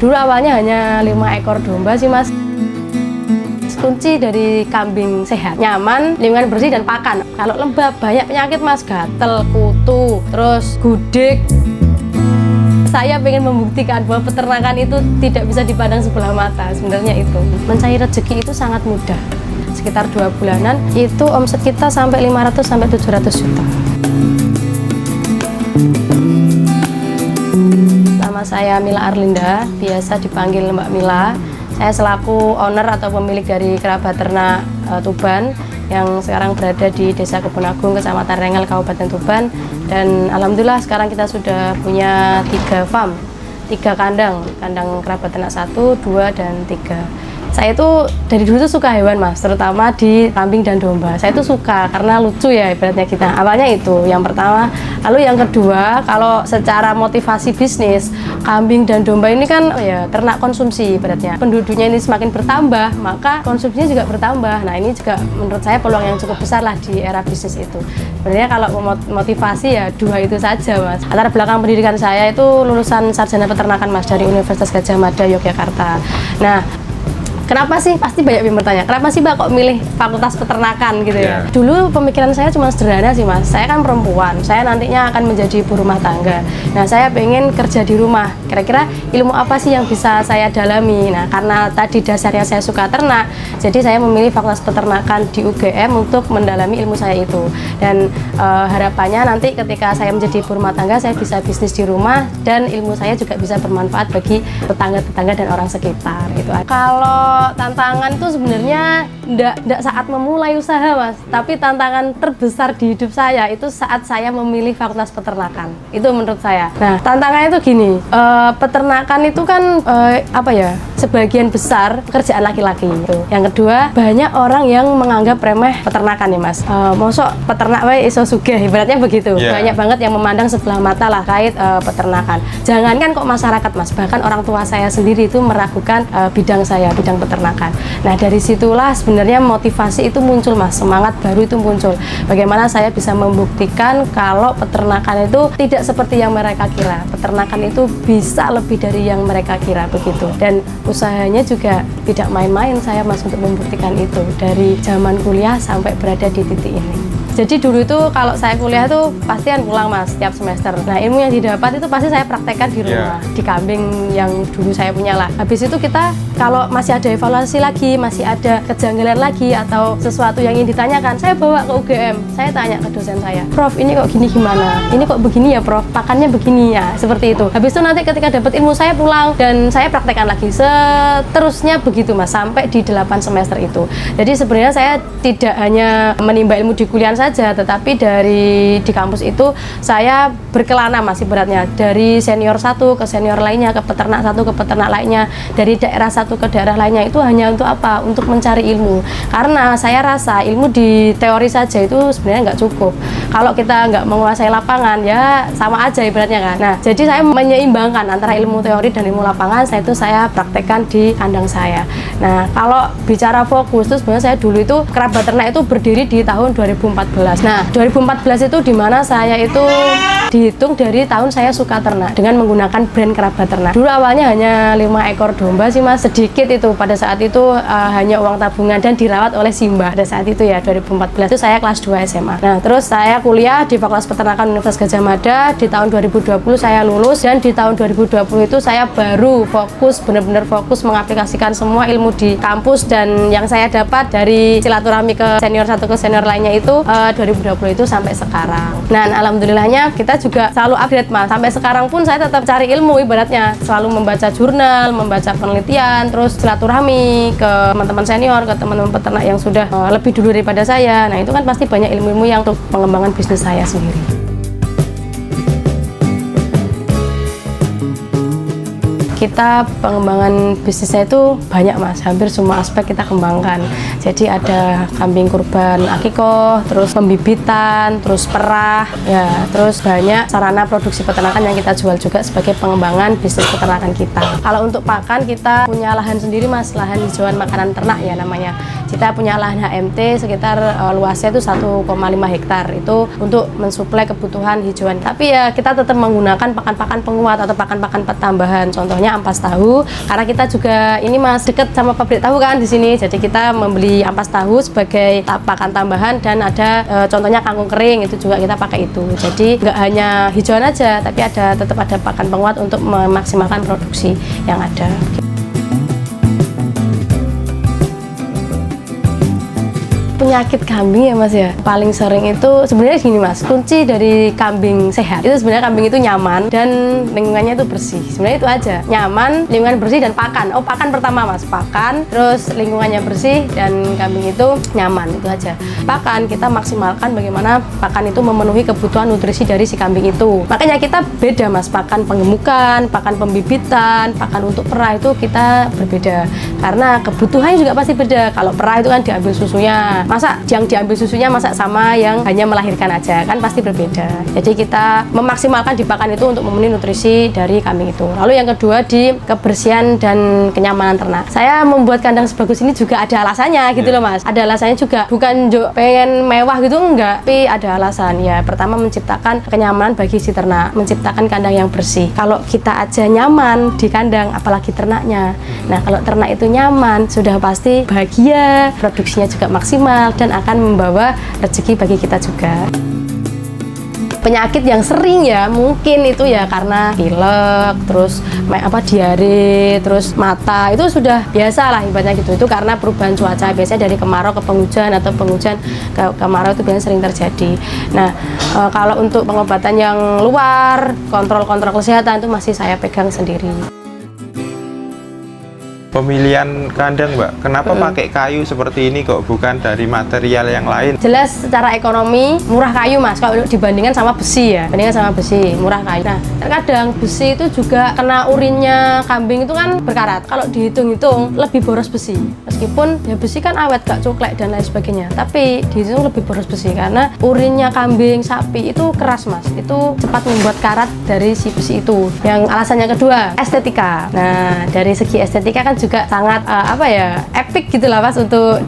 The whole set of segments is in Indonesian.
Dulu awalnya hanya 5 ekor domba sih mas. Kunci dari kambing sehat, nyaman, lingkungan bersih dan pakan. Kalau lembab banyak penyakit mas, gatel, kutu, terus gudik. Saya pengen membuktikan bahwa peternakan itu tidak bisa dipandang sebelah mata. Sebenarnya itu mencari rezeki itu sangat mudah. Sekitar 2 bulanan itu omset kita sampai 500 sampai 700 juta. Nama saya Mila Arlinda, biasa dipanggil Mbak Mila. Saya selaku owner atau pemilik dari kerabat ternak Tuban yang sekarang berada di Desa Kebun Agung, Kecamatan Rengel, Kabupaten Tuban. Dan alhamdulillah sekarang kita sudah punya 3 farm, 3 kandang kerabat ternak 1, 2, dan 3. Saya itu dari dulu tuh suka hewan mas, terutama di kambing dan domba. Saya itu suka karena lucu ya ibaratnya kita. Awalnya itu yang pertama, lalu yang kedua kalau secara motivasi bisnis, kambing dan domba ini kan ya ternak konsumsi ibaratnya. Penduduknya ini semakin bertambah, maka konsumsinya juga bertambah. Nah ini juga menurut saya peluang yang cukup besar lah di era bisnis itu. Sebenarnya kalau motivasi ya 2 itu saja mas. Latar belakang pendidikan saya itu lulusan sarjana peternakan mas dari Universitas Gadjah Mada Yogyakarta. Nah, kenapa sih? Pasti banyak yang bertanya, kenapa sih Mbak kok milih fakultas peternakan gitu ya? Dulu pemikiran saya cuma sederhana sih mas, saya kan perempuan, saya nantinya akan menjadi ibu rumah tangga. Nah saya pengen kerja di rumah, kira-kira ilmu apa sih yang bisa saya dalami? Nah karena tadi dasarnya saya suka ternak, jadi saya memilih fakultas peternakan di UGM untuk mendalami ilmu saya itu. Dan harapannya nanti ketika saya menjadi ibu rumah tangga, saya bisa bisnis di rumah dan ilmu saya juga bisa bermanfaat bagi tetangga-tetangga dan orang sekitar gitu. Kalau tantangan tuh sebenarnya enggak saat memulai usaha mas, tapi tantangan terbesar di hidup saya itu saat saya memilih fakultas peternakan. Itu menurut saya. Nah tantangannya itu gini, peternakan itu kan apa ya, sebagian besar pekerjaan laki-laki itu. Yang kedua, banyak orang yang menganggap remeh peternakan ya mas. Mosok peternak wae iso sugih, ibaratnya begitu. Banyak banget yang memandang sebelah mata lah kait peternakan. Jangankan kok masyarakat mas, bahkan orang tua saya sendiri itu meragukan bidang saya, bidang peternakan. Nah dari situlah sebenarnya motivasi itu muncul mas, semangat baru itu muncul. Bagaimana saya bisa membuktikan kalau peternakan itu tidak seperti yang mereka kira. Peternakan itu bisa lebih dari yang mereka kira begitu. Dan usahanya juga tidak main-main saya mas untuk membuktikan itu dari zaman kuliah sampai berada di titik ini. Jadi dulu itu kalau saya kuliah tuh pastian pulang mas setiap semester. Nah ilmu yang didapat itu pasti saya praktekkan di rumah, di kambing yang dulu saya punya lah. Habis itu kita kalau masih ada evaluasi lagi, masih ada kejanggalan lagi atau sesuatu yang ingin ditanyakan, saya bawa ke UGM. Saya tanya ke dosen saya, Prof ini kok gini gimana? Ini kok begini ya Prof? Pakannya begini ya, seperti itu. Habis itu nanti ketika dapat ilmu saya pulang dan saya praktekkan lagi. Seterusnya begitu mas, sampai di 8 semester itu. Jadi sebenarnya saya tidak hanya menimba ilmu di kuliah saja, tetapi di kampus itu saya berkelana mas ibaratnya, dari senior satu ke senior lainnya, ke peternak satu ke peternak lainnya, dari daerah satu ke daerah lainnya. Itu hanya untuk apa? Untuk mencari ilmu, karena saya rasa ilmu di teori saja itu sebenarnya nggak cukup. Kalau kita nggak menguasai lapangan ya sama aja ibaratnya kan. Nah jadi saya menyeimbangkan antara ilmu teori dan ilmu lapangan, saya praktekkan di kandang saya. Nah kalau bicara fokus itu sebenarnya saya dulu itu kerabat ternak itu berdiri di tahun 2014. Nah 2014 itu dimana saya itu dihitung dari tahun saya suka ternak dengan menggunakan brand kerabat ternak. Dulu awalnya hanya 5 ekor domba sih mas, sedikit itu pada saat itu, hanya uang tabungan dan dirawat oleh Simba pada saat itu ya 2014 itu saya kelas 2 SMA. Nah terus saya kuliah di Fakultas Peternakan Universitas Gadjah Mada. Di tahun 2020 saya lulus dan di tahun 2020 itu saya baru fokus, benar-benar fokus mengaplikasikan semua ilmu di kampus dan yang saya dapat dari silaturahmi ke senior satu ke senior lainnya itu 2020 itu sampai sekarang. Nah alhamdulillahnya kita juga selalu update mas, sampai sekarang pun saya tetap cari ilmu ibaratnya, selalu membaca jurnal, membaca penelitian, terus silaturahmi ke teman-teman senior, ke teman-teman peternak yang sudah lebih dulu daripada saya. Nah itu kan pasti banyak ilmu-ilmu yang untuk pengembangan bisnis saya sendiri. Kita pengembangan bisnisnya itu banyak mas, hampir semua aspek kita kembangkan. Jadi ada kambing kurban akikoh, terus pembibitan, terus perah, ya, terus banyak sarana produksi peternakan yang kita jual juga sebagai pengembangan bisnis peternakan kita. Kalau untuk pakan kita punya lahan sendiri mas, lahan hijauan makanan ternak ya namanya. Kita punya lahan HMT sekitar luasnya itu 1,5 hektar itu untuk mensuplai kebutuhan hijauan. Tapi ya kita tetap menggunakan pakan-pakan penguat atau pakan-pakan tambahan. Contohnya namanya ampas tahu. Karena kita juga ini Mas deket sama pabrik tahu kan di sini. Jadi kita membeli ampas tahu sebagai pakan tambahan, dan ada contohnya kangkung kering itu juga kita pakai itu. Jadi nggak hanya hijauan aja, tapi tetap ada pakan penguat untuk memaksimalkan produksi yang ada. Penyakit kambing ya Mas ya, paling sering itu sebenarnya gini Mas, kunci dari kambing sehat itu sebenarnya kambing itu nyaman dan lingkungannya itu bersih. Sebenarnya itu aja, nyaman, lingkungan bersih, dan pakan. Oh, pakan pertama Mas, pakan, terus lingkungannya bersih dan kambing itu nyaman, itu aja. Pakan kita maksimalkan bagaimana pakan itu memenuhi kebutuhan nutrisi dari si kambing itu. Makanya kita beda Mas, pakan penggemukan, pakan pembibitan, pakan untuk perah itu kita berbeda karena kebutuhannya juga pasti beda. Kalau perah itu kan diambil susunya, masa yang diambil susunya masa sama yang hanya melahirkan aja, kan pasti berbeda. Jadi kita memaksimalkan di pakan itu untuk memenuhi nutrisi dari kambing itu. Lalu yang kedua di kebersihan dan kenyamanan ternak. Saya membuat kandang sebagus ini juga ada alasannya gitu loh Mas. Ada alasannya juga, bukan pengen mewah gitu enggak, tapi ada alasan. Ya pertama menciptakan kenyamanan bagi si ternak, menciptakan kandang yang bersih. Kalau kita aja nyaman di kandang, apalagi ternaknya. Nah kalau ternak itu nyaman, sudah pasti bahagia, produksinya juga maksimal, dan akan membawa rezeki bagi kita juga. Penyakit yang sering ya mungkin itu ya karena pilek, terus diare, terus mata, itu sudah biasa lah ibaratnya gitu. Itu karena perubahan cuaca, biasanya dari kemarau ke penghujan atau penghujan ke kemarau itu biasanya sering terjadi. Nah kalau untuk pengobatan yang luar, kontrol kesehatan itu masih saya pegang sendiri. Pemilihan kandang Mbak, kenapa pakai kayu seperti ini kok bukan dari material yang lain? Jelas secara ekonomi murah kayu Mas, kalau dibandingkan sama besi ya, murah kayu. Nah terkadang besi itu juga kena urinnya kambing itu kan berkarat. Kalau dihitung-hitung lebih boros besi, meskipun ya besi kan awet, gak cuklek dan lain sebagainya, tapi dihitung lebih boros besi karena urinnya kambing, sapi itu keras Mas, itu cepat membuat karat dari si besi itu. Yang alasannya kedua, estetika. Nah dari segi estetika kan juga sangat epic gitu lah Mas, untuk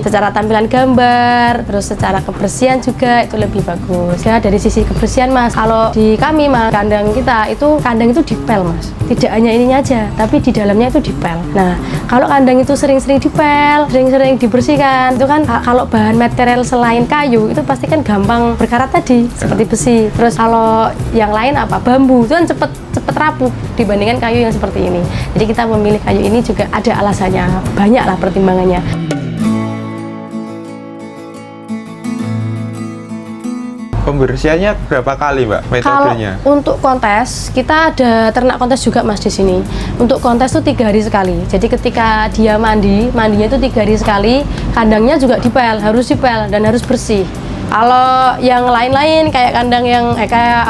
secara tampilan gambar, terus secara kebersihan juga itu lebih bagus. Ya dari sisi kebersihan Mas, kalau di kami Mas, kandang itu dipel Mas. Tidak hanya ininya aja, tapi di dalamnya itu dipel. Nah, kalau kandang itu sering-sering dipel, sering-sering dibersihkan, itu kan kalau bahan material selain kayu itu pasti kan gampang berkarat tadi, seperti besi. Terus kalau yang lain bambu, itu kan cepet rapuh dibandingkan kayu yang seperti ini. Jadi kita memilih kayu ini juga ada alasannya, banyak lah pertimbangannya. Pembersihannya berapa kali Mbak metodenya? Kalau untuk kontes, kita ada ternak kontes juga Mas di sini. Untuk kontes itu 3 hari sekali. Jadi ketika dia mandinya itu 3 hari sekali, kandangnya juga harus dipel dan harus bersih. Kalau yang lain-lain kayak kandang yang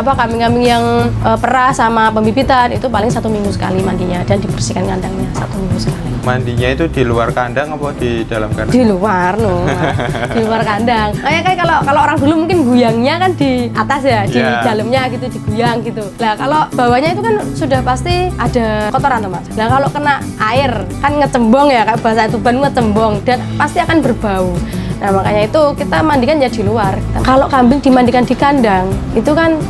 kambing-kambing yang perah sama pembibitan itu paling 1 minggu sekali mandinya dan dibersihkan kandangnya 1 minggu sekali. Mandinya itu di luar kandang apa di dalam kandang? Di luar di luar kandang. Kayak kalau orang dulu mungkin guyangnya kan di atas ya, di dalamnya gitu diguyang gitu. Nah kalau bawahnya itu kan sudah pasti ada kotoran tuh Mas. Nah kalau kena air kan ngecembong ya, kayak bahasa Tuban ngecembong, dan pasti akan berbau. Nah makanya itu kita mandikan ya di luar. Kalau kambing dimandikan di kandang itu kan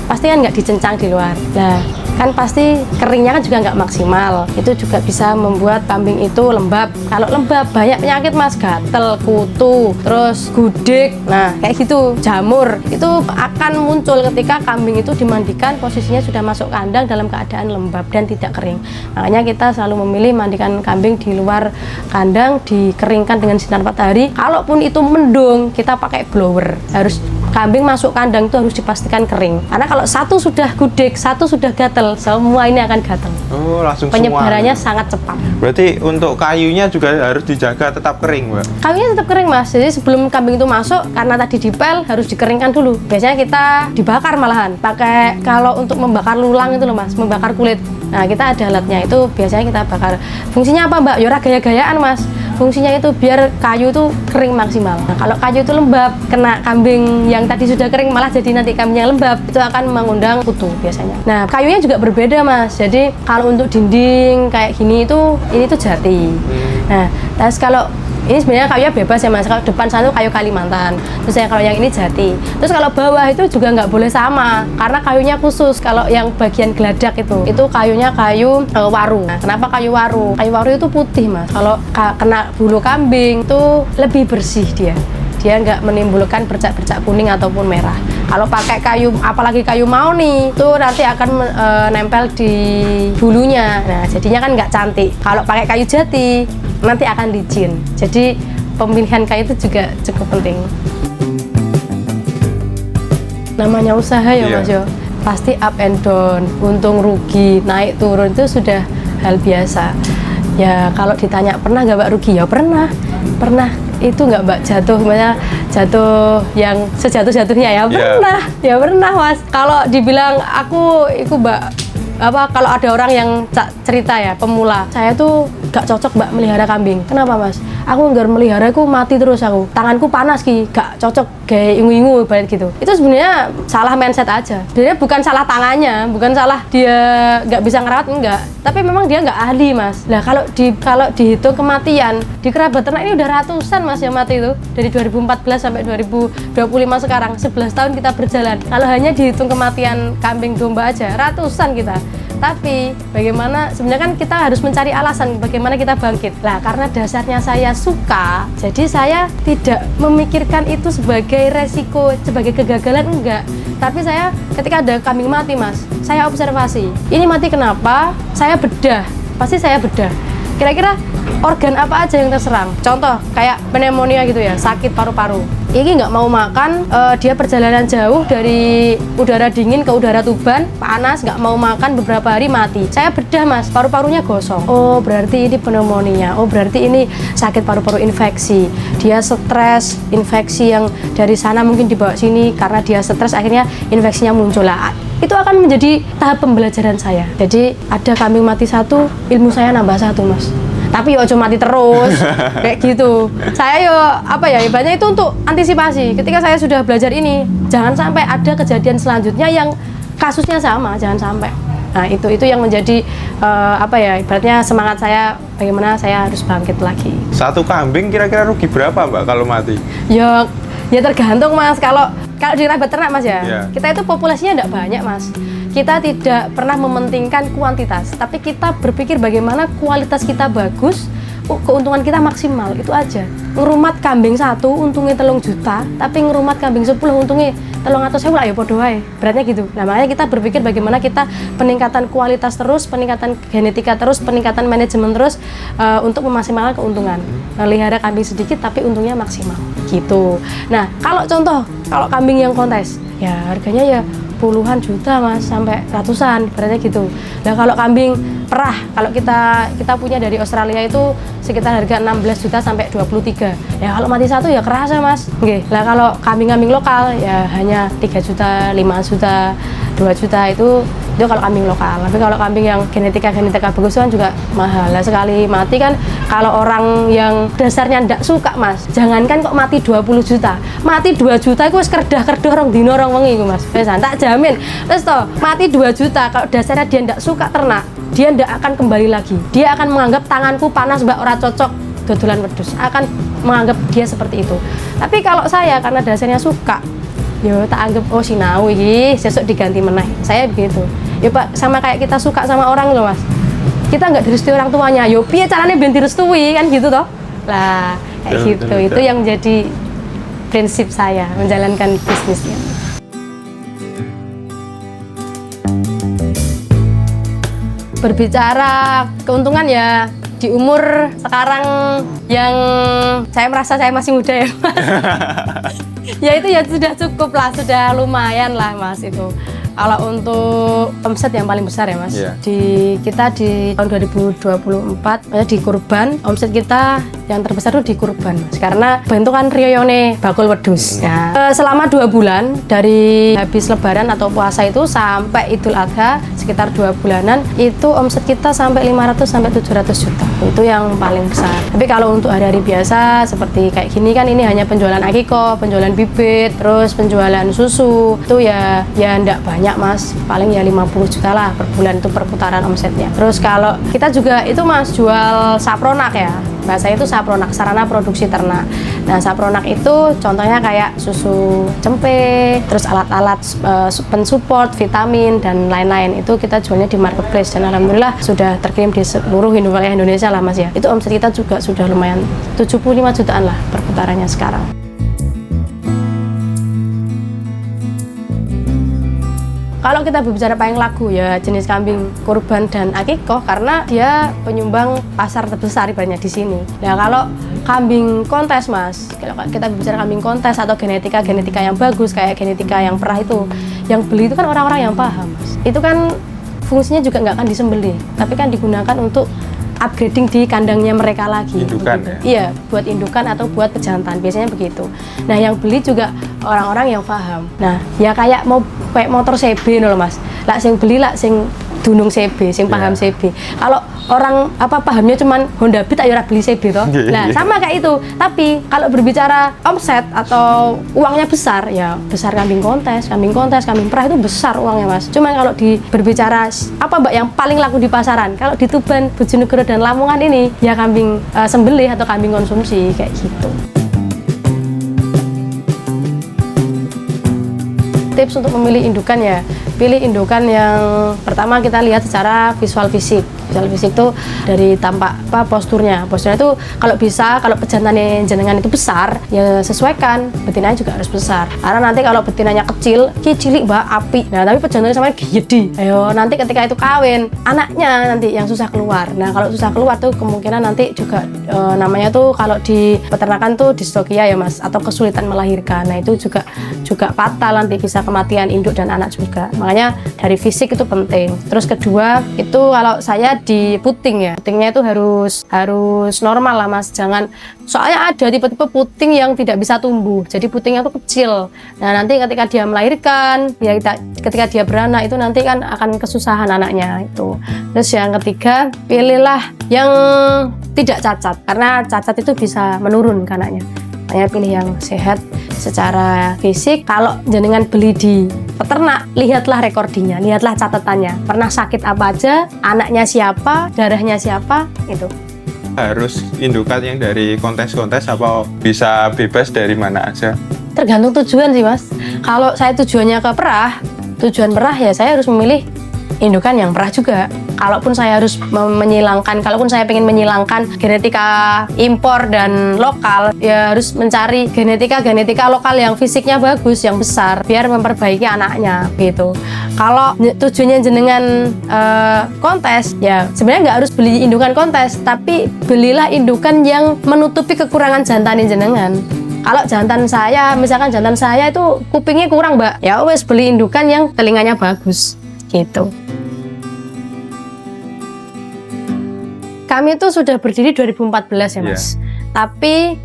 pasti kan nggak dicencang di luar. Nah kan pasti keringnya kan juga nggak maksimal. Itu juga bisa membuat kambing itu lembab. Kalau lembab banyak penyakit Mas, gatel, kutu, terus gudik. Nah kayak gitu, jamur itu akan muncul ketika kambing itu dimandikan posisinya sudah masuk kandang dalam keadaan lembab dan tidak kering. Makanya kita selalu memilih mandikan kambing di luar kandang, dikeringkan dengan sinar matahari. Kalaupun itu mendung, kita pakai blower. Harus kambing masuk kandang itu harus dipastikan kering. Karena kalau satu sudah gudik, satu sudah gatel, semua ini akan gatel. Oh, langsung penyebarannya semua. Sangat cepat. Berarti untuk kayunya juga harus dijaga tetap kering, Mbak? Kayunya tetap kering, Mas. Jadi sebelum kambing itu masuk, karena tadi dipel, harus dikeringkan dulu. Biasanya kita dibakar malahan. Pakai kalau untuk membakar lulang itu loh, Mas, membakar kulit. Nah, kita ada alatnya, itu biasanya kita bakar. Fungsinya apa, Mbak? Yora gaya-gayaan, Mas. Fungsinya itu biar kayu itu kering maksimal. Nah, kalau kayu itu lembab, kena kambing yang tadi sudah kering, malah jadi nanti kambingnya lembab, itu akan mengundang kutu biasanya. Nah, kayunya juga berbeda, Mas. Jadi kalau untuk dinding kayak gini ini tuh jati. Nah, terus kalau Ini sebenarnya kayunya bebas ya Mas. Kalau depan sana kayu Kalimantan. Terus kalau yang ini jati. Terus kalau bawah itu juga nggak boleh sama karena kayunya khusus. Kalau yang bagian geladak itu kayunya kayu waru. Nah, kenapa kayu waru? Kayu waru itu putih Mas. Kalau kena bulu kambing itu lebih bersih dia nggak menimbulkan bercak-bercak kuning ataupun merah. Kalau pakai kayu, apalagi kayu mahoni, itu nanti akan nempel di bulunya. Nah, jadinya kan nggak cantik. Kalau pakai kayu jati, nanti akan licin. Jadi pemilihan kayu itu juga cukup penting. Namanya usaha ya Mas yo, pasti up and down, untung rugi, naik turun itu sudah hal biasa. Ya kalau ditanya pernah nggak Mbak rugi? Ya pernah. Itu nggak Mbak jatuh yang sejatuh-jatuhnya ya pernah Mas. Kalau dibilang aku itu Mbak kalau ada orang yang cerita ya pemula, saya tuh gak cocok Mbak melihara kambing. Kenapa Mas? Aku nggak melihara, aku mati terus aku. Tanganku panas gak cocok kayak ingu-ingu ibarat gitu. Itu sebenarnya salah mindset aja. Sebenarnya bukan salah tangannya, bukan salah dia nggak bisa ngerawat, enggak. Tapi memang dia nggak ahli Mas. Nah kalau dihitung kematian di kerabat ternak ini udah ratusan Mas yang mati itu dari 2014 sampai 2025 sekarang 11 tahun kita berjalan. Kalau hanya dihitung kematian kambing domba aja ratusan kita. Tapi bagaimana sebenarnya kan kita harus mencari alasan bagaimana kita bangkit. Lah karena dasarnya saya suka, jadi saya tidak memikirkan itu sebagai resiko, sebagai kegagalan enggak. Tapi saya ketika ada kambing mati Mas, saya observasi. Ini mati kenapa? Saya bedah. Pasti saya bedah. Kira-kira organ apa aja yang terserang? Contoh kayak pneumonia gitu ya, sakit paru-paru. Ini nggak mau makan, dia perjalanan jauh dari udara dingin ke udara Tuban, panas, nggak mau makan beberapa hari mati. Saya bedah Mas, paru-parunya gosong. Oh berarti ini pneumonia, oh berarti ini sakit paru-paru infeksi. Dia stres, infeksi yang dari sana mungkin dibawa sini karena dia stres akhirnya infeksinya muncul lah. Itu akan menjadi tahap pembelajaran saya. Jadi ada kambing mati satu, ilmu saya nambah satu Mas. Tapi yo cuma mati terus kayak gitu. Saya yo ibaratnya itu untuk antisipasi. Ketika saya sudah belajar ini, jangan sampai ada kejadian selanjutnya yang kasusnya sama, jangan sampai. Nah itu yang menjadi ibaratnya semangat saya bagaimana saya harus bangkit lagi. Satu kambing kira-kira rugi berapa Mbak kalau mati? Ya tergantung Mas. Kalau di kerabat ternak Mas ya, kita itu populasinya tidak banyak Mas. Kita tidak pernah mementingkan kuantitas, tapi kita berpikir bagaimana kualitas kita bagus, keuntungan kita maksimal, itu aja. Ngerumat kambing satu untungnya 3 juta, tapi ngerumat kambing 10 untungnya 300.000 lah ya podo wae. Beratnya gitu. Nah, makanya kita berpikir bagaimana kita peningkatan kualitas terus, peningkatan genetika terus, peningkatan manajemen terus untuk memaksimalkan keuntungan. Melihara kambing sedikit tapi untungnya maksimal. Gitu. Nah, kalau kambing yang kontes, ya harganya ya puluhan juta Mas sampai ratusan berarti gitu. Nah kalau kambing perah, kalau kita punya dari Australia itu sekitar harga 16 juta sampai 23. Ya kalau mati satu ya kerasa Mas. Oke. Nah kalau kambing-kambing lokal ya hanya 3 juta, 5 juta, 2 juta itu kalau kambing lokal. Tapi kalau kambing yang genetika bagus kan juga mahal. Nah, sekali mati kan kalau orang yang dasarnya ndak suka Mas, jangankan kok mati 20 juta. Mati 2 juta itu wis kerdah-kerdah rong dino rong wengi iku Mas. Wis tak jamin. Terus toh mati 2 juta kalau dasarnya dia ndak suka ternak, dia ndak akan kembali lagi. Dia akan menganggap tanganku panas Mbak ora cocok dodolan wedhus. Akan menganggap dia seperti itu. Tapi kalau saya karena dasarnya suka, yo tak anggap sinau iki sesuk diganti meneh. Saya begitu. Ya Pak, sama kayak kita suka sama orang loh Mas. Kita nggak direstui orang tuanya. Yo piye caranya ben direstui kan gitu toh. Lah, kayak gitu. Itu yang menjadi prinsip saya menjalankan bisnisnya. Berbicara keuntungan ya di umur sekarang yang saya merasa saya masih muda ya Mas. Ya itu ya sudah cukup lah, sudah lumayan lah Mas itu. Kalau untuk omset yang paling besar ya Mas, kita di tahun 2024 di kurban, omset kita yang terbesar itu di kurban Mas, karena bentukan riyoyone bakul wedhus. Nah, selama 2 bulan dari habis lebaran atau puasa itu sampai Idul Adha sekitar 2 bulanan itu omset kita sampai 500 sampai 700 juta. Itu yang paling besar. Tapi kalau untuk hari-hari biasa seperti kayak gini kan ini hanya penjualan akiko, penjualan bibit, terus penjualan susu itu ya enggak banyak Mas, paling ya 50 juta lah per bulan itu perputaran omsetnya. Terus kalau kita juga itu Mas jual sapronak ya, bahasanya itu sapronak, sarana produksi ternak. Nah, sapronak itu contohnya kayak susu cempe, terus alat-alat pensupport, vitamin dan lain-lain. Itu kita jualnya di marketplace dan alhamdulillah sudah terkirim di seluruh wilayah Indonesia lah Mas ya. Itu omset kita juga sudah lumayan 75 jutaan lah perputarannya sekarang. Kalau kita berbicara paling laku ya jenis kambing kurban dan akikoh karena dia penyumbang pasar terbesar ibaratnya di sini. Nah kalau kambing kontes Mas, kalau kita berbicara kambing kontes atau genetika yang bagus kayak genetika yang perah itu, yang beli itu kan orang-orang yang paham Mas. Itu kan fungsinya juga nggak akan disembelih, tapi kan digunakan untuk upgrading di kandangnya mereka lagi. Indukan ya? Iya, buat indukan atau buat pejantan, biasanya begitu. Nah, yang beli juga orang-orang yang paham. Nah, ya kayak motor CB loh Mas. Lah sing beli lah sing dunung CB, sing paham CB. Kalau orang pahamnya cuman Honda Beat ayo ora beli CB toh. Nah, sama kayak itu. Tapi kalau berbicara omset atau uangnya besar, ya besar kambing kontes, kambing perah itu besar uangnya Mas. Cuman kalau berbicara apa Mbak yang paling laku di pasaran? Kalau di Tuban, Bojonegoro dan Lamongan ini ya kambing sembelih atau kambing konsumsi kayak gitu. Tips untuk memilih indukan ya, pilih indukan yang pertama kita lihat secara visual fisik. Visual fisik itu dari tampak posturnya itu kalau bisa, kalau pejantannya jenengan itu besar ya sesuaikan, betinanya juga harus besar karena nanti kalau betinanya kecil, cilik Mbak api, nah tapi pejantannya sama gede, ayo nanti ketika itu kawin anaknya nanti yang susah keluar. Nah kalau susah keluar tuh kemungkinan nanti juga namanya tuh kalau di peternakan tuh distokia ya Mas, atau kesulitan melahirkan. Nah itu juga fatal, nanti bisa kematian induk dan anak juga. Makanya dari fisik itu penting. Terus kedua itu kalau saya di puting ya, putingnya itu harus normal lah Mas, jangan, soalnya ada tipe-tipe puting yang tidak bisa tumbuh, jadi putingnya itu kecil. Nah nanti ketika dia melahirkan ya ketika dia beranak itu nanti kan akan kesusahan anaknya itu. Terus yang ketiga, pilihlah yang tidak cacat karena cacat itu bisa menurun anaknya. Makanya pilih yang sehat secara fisik. Kalau jenengan beli di peternak, lihatlah rekordinya, lihatlah catatannya. Pernah sakit apa aja, anaknya siapa, darahnya siapa, itu. Harus indukan yang dari kontes-kontes apa bisa bebas dari mana aja? Tergantung tujuan sih Mas. Kalau saya tujuannya ke tujuan perah ya saya harus memilih indukan yang perah juga. Kalaupun saya harus kalaupun saya pengen menyilangkan genetika impor dan lokal, ya harus mencari genetika lokal yang fisiknya bagus, yang besar, biar memperbaiki anaknya gitu. Kalau tujuannya jenengan kontes, ya sebenarnya nggak harus beli indukan kontes, tapi belilah indukan yang menutupi kekurangan jantanin jenengan. Kalau misalkan jantan saya itu kupingnya kurang Mbak, ya wes beli indukan yang telinganya bagus gitu. Kami itu sudah berdiri 2014 ya Mas. Tapi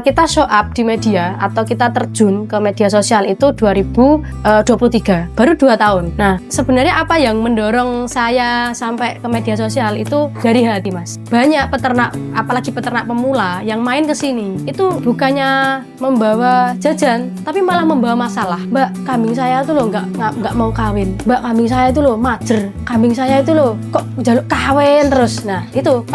kita show up di media atau kita terjun ke media sosial itu 2023, baru 2 tahun. Nah, sebenarnya apa yang mendorong saya sampai ke media sosial itu dari hati Mas. Banyak peternak, apalagi peternak pemula yang main ke sini, itu bukannya membawa jajan, tapi malah membawa masalah. Mbak, kambing saya itu loh nggak mau kawin. Mbak, kambing saya itu loh majer. Kambing saya itu loh kok jaluk kawin terus. Nah, itu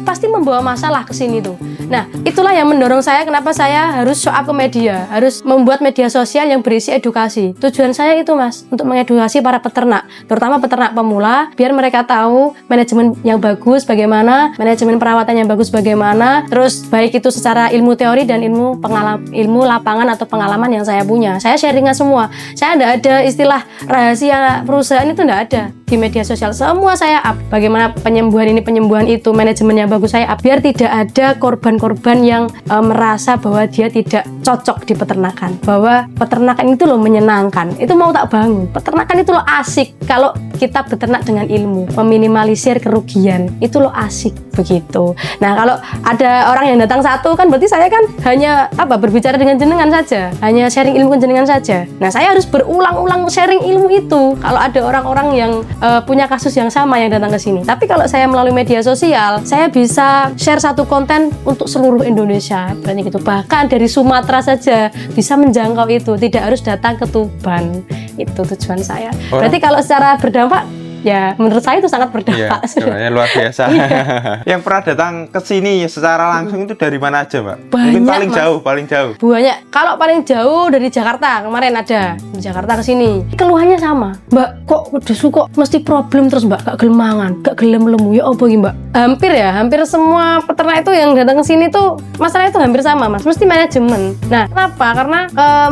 pasti membawa masalah ke sini tuh. Nah, itulah yang mendorong saya kenapa saya harus show up ke media, harus membuat media sosial yang berisi edukasi. Tujuan saya itu Mas, untuk mengedukasi para peternak, terutama peternak pemula, biar mereka tahu manajemen yang bagus bagaimana, manajemen perawatan yang bagus bagaimana, terus baik itu secara ilmu teori dan ilmu lapangan atau pengalaman yang saya punya. Saya sharingnya semua. Saya tidak ada istilah rahasia perusahaan, itu tidak ada di media sosial. Semua saya up. Bagaimana penyembuhan ini, penyembuhan itu, manajemen yang bagus saya up, biar tidak ada korban-korban yang merasa bahwa dia tidak cocok di peternakan, bahwa peternakan itu loh menyenangkan, itu mau tak bangun. Peternakan itu loh asik kalau kita beternak dengan ilmu, meminimalisir kerugian, itu loh asik begitu. Nah kalau ada orang yang datang satu kan berarti saya kan hanya berbicara dengan jenengan saja, hanya sharing ilmu jenengan saja. Nah saya harus berulang-ulang sharing ilmu itu kalau ada orang-orang yang punya kasus yang sama yang datang ke sini. Tapi kalau saya melalui media sosial, saya bisa share satu konten untuk seluruh Indonesia, berarti gitu. Bahkan dari Sumatera saja bisa menjangkau itu, tidak harus datang ke Tuban. Itu tujuan saya. Berarti kalau secara berdampak ya menurut saya itu sangat berdampak. Sebenarnya luar biasa. Yang pernah datang ke sini secara langsung itu dari mana aja, Mbak? Banyak, Mungkin paling Mas. paling jauh. Banyak. Kalau paling jauh dari Jakarta kemarin ada di Jakarta ke sini. Keluhannya sama. Mbak, kok wedhusku kok mesti problem terus, Mbak? Gak gelem mangan, gak gelem lemu. Ya apa iki, Mbak? Hampir semua peternak itu yang datang ke sini tuh masalah itu hampir sama, Mas. Mesti manajemen. Nah, kenapa? Karena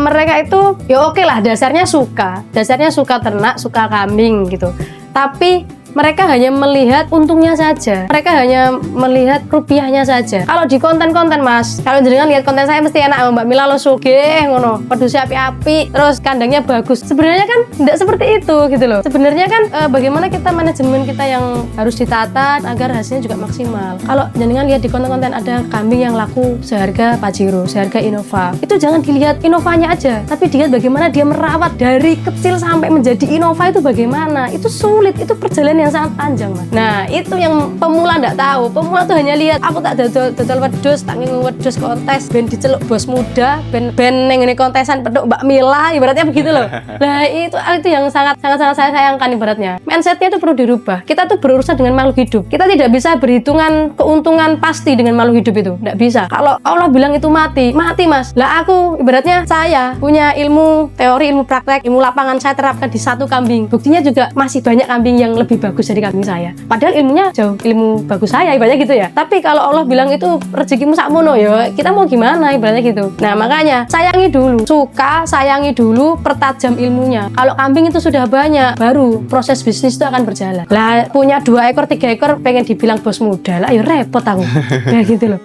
mereka itu ya oke lah dasarnya suka ternak, suka kambing gitu. Tapi mereka hanya melihat untungnya saja. Mereka hanya melihat rupiahnya saja. Kalau di konten-konten, Mas, kalau jenengan lihat konten saya mesti enak sama Mbak Mila lo sugih ngono, pedusnya api-api, terus kandangnya bagus. Sebenarnya kan tidak seperti itu gitu loh. Sebenarnya kan bagaimana kita manajemen kita yang harus ditata agar hasilnya juga maksimal. Kalau jenengan lihat di konten-konten ada kambing yang laku seharga Pajero, seharga Innova. Itu jangan dilihat Innovanya aja, tapi dilihat bagaimana dia merawat dari kecil sampai menjadi Innova itu bagaimana. Itu sulit, itu perjalanan yang sangat panjang, Mas. Nah, itu yang pemula nggak tahu. Pemula tuh hanya lihat aku tak dodol wedhus, tak ngingu wedhus kontes, ben diceluk bos muda, ben ning ngene kontesan peduk Mbak Mila, ibaratnya begitu loh. Nah, itu yang sangat saya sayangkan ibaratnya. Mindsetnya itu perlu dirubah. Kita tuh berurusan dengan makhluk hidup. Kita tidak bisa berhitungan keuntungan pasti dengan makhluk hidup itu. Nggak bisa. Kalau Allah bilang itu mati, Mas. Lah aku ibaratnya saya punya ilmu teori, ilmu praktek, ilmu lapangan saya terapkan di satu kambing. Buktinya juga masih banyak kambing yang lebih bagus dari kambing saya. Padahal ilmunya jauh ilmu bagus saya ibaratnya gitu ya. Tapi kalau Allah bilang itu rezekimu sakmono ya, kita mau gimana ibaratnya gitu. Nah, makanya sayangi dulu, pertajam ilmunya. Kalau kambing itu sudah banyak, baru proses bisnis itu akan berjalan. Lah punya 2 ekor, 3 ekor pengen dibilang bos muda, lah ya repot aku. Kayak gitu loh.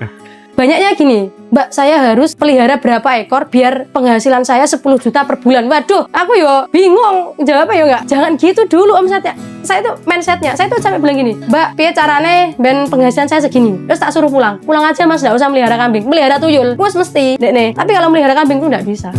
Banyaknya gini, Mbak, saya harus pelihara berapa ekor biar penghasilan saya 10 juta per bulan. Waduh, aku yo bingung jawabnya yo enggak. Jangan gitu dulu omsetnya. Saya tuh mindsetnya, saya tuh sampai bilang gini, Mbak, piye carane ben penghasilan saya segini? Terus tak suruh pulang aja, Mas, nggak usah melihara kambing, melihara tuyul, terus mesti, nek. Tapi kalau melihara kambing tuh nggak bisa.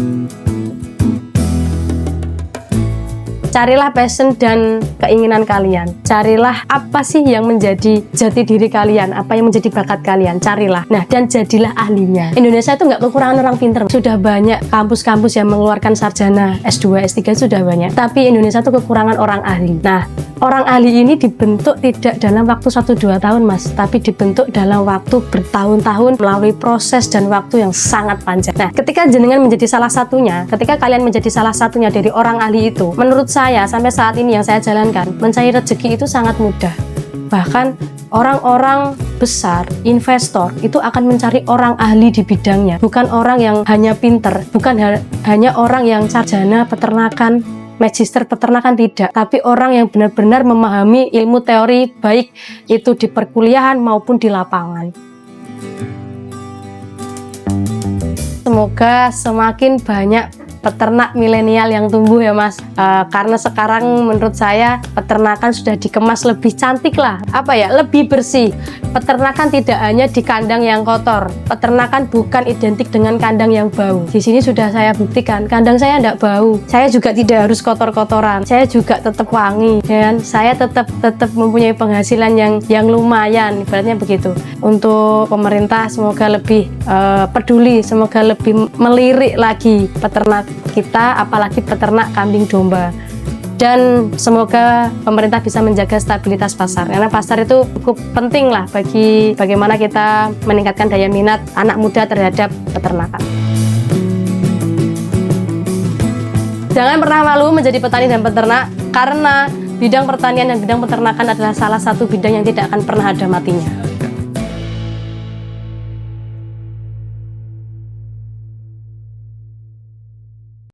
Carilah passion dan keinginan kalian. Carilah apa sih yang menjadi jati diri kalian, apa yang menjadi bakat kalian. Carilah. Nah, dan jadilah ahlinya. Indonesia itu nggak kekurangan orang pinter. Sudah banyak kampus-kampus yang mengeluarkan sarjana S2, S3 sudah banyak. Tapi Indonesia itu kekurangan orang ahli. Nah, orang ahli ini dibentuk tidak dalam waktu 1-2 tahun, Mas, tapi dibentuk dalam waktu bertahun-tahun melalui proses dan waktu yang sangat panjang. Nah, ketika jenengan menjadi salah satunya, ketika kalian menjadi salah satunya dari orang ahli itu, menurut saya sampai saat ini yang saya jalankan, mencari rezeki itu sangat mudah. Bahkan orang-orang besar, investor itu akan mencari orang ahli di bidangnya, bukan orang yang hanya pinter, bukan hanya orang yang sarjana peternakan, magister peternakan, tidak, tapi orang yang benar-benar memahami ilmu teori, baik itu di perkuliahan maupun di lapangan. Semoga semakin banyak peternak milenial yang tumbuh ya, Mas, karena sekarang menurut saya peternakan sudah dikemas lebih cantik lah, lebih bersih. Peternakan tidak hanya di kandang yang kotor, peternakan bukan identik dengan kandang yang bau. Di sini sudah saya buktikan, kandang saya tidak bau, saya juga tidak harus kotor-kotoran, saya juga tetap wangi, dan saya tetap mempunyai penghasilan yang lumayan, ibaratnya begitu. Untuk pemerintah semoga lebih peduli, semoga lebih melirik lagi peternak kita, apalagi peternak kambing domba. Dan semoga pemerintah bisa menjaga stabilitas pasar, karena pasar itu cukup penting lah bagi bagaimana kita meningkatkan daya minat anak muda terhadap peternakan. Jangan pernah malu menjadi petani dan peternak, karena bidang pertanian dan bidang peternakan adalah salah satu bidang yang tidak akan pernah ada matinya.